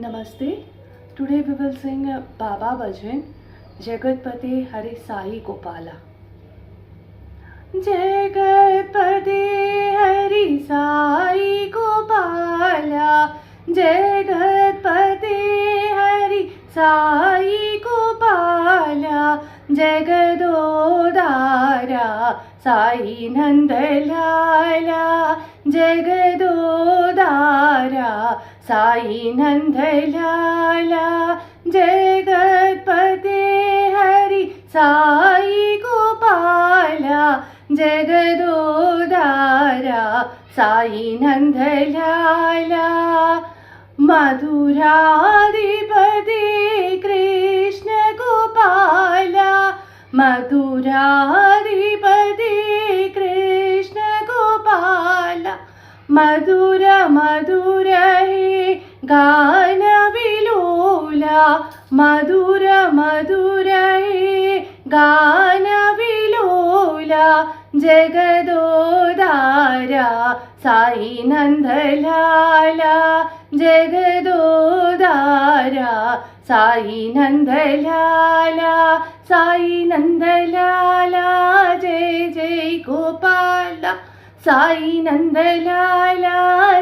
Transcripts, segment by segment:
Namaste. Today we will sing Baba Bhajan, Jagatpati Hari Sai Gopala. Jagatpati Hari Sai Gopala, Jagatpati Hari Sai Gopala, Jagadodara Sai Nandalala, Jagadodara Sai Nandalala, Jagatpati Hari Sai Gopala, Jagadodara Sai Nandalala, Madhuradipati Krishna Gopala, Madhuradipati Krishna Gopala, Madhura Madhura he Gana Vilola, Madhura Madhura he Gana Vilola, Jagadodara Sai Nandalala, Jagadodara Sai Nandalala, Sai Nandalala, Jai Jai Gopala, Sai Nandalala,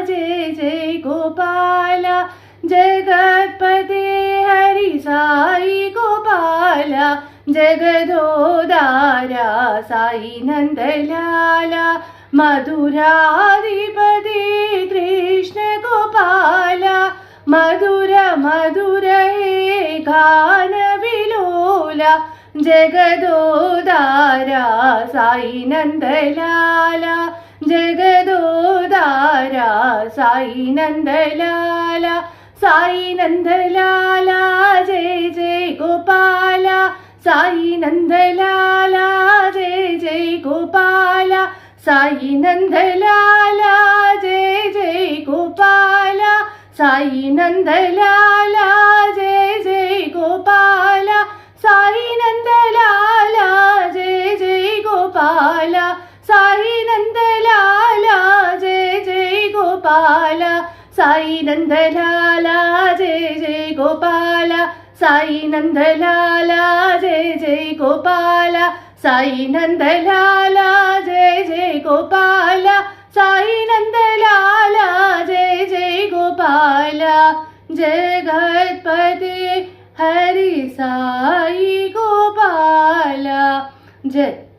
Jai Jai Gopala, Jagatpati Hari Sai Gopala, Jagadodara Sai Nandalala, Madhuradipati Krishna Gopala, Madhura Madhura he Gana Vilola, Jagadodara Sai Nandalala, Jagadodara Sai Nandalala, Sai Nandalala, Jai Jai Gopala, Sai Nandalala, Jai Jai Gopala, Sai Nandalala, Jai Jai Gopala, Sai Nandalala, Jai Jai Gopala, Sai Nandalala, Jai Jai Gopala, Sai Nandalala, Jai Jai Gopala, Sai Nandalala, Jai Jai Gopala, Sai Nandalala, Jai Jai Gopala, Sai Nandalala, Jai Jai Gopala, Sai Nandalala, Jai Jai Gopala, Jagatpati Hari Sai Gopala. Jai.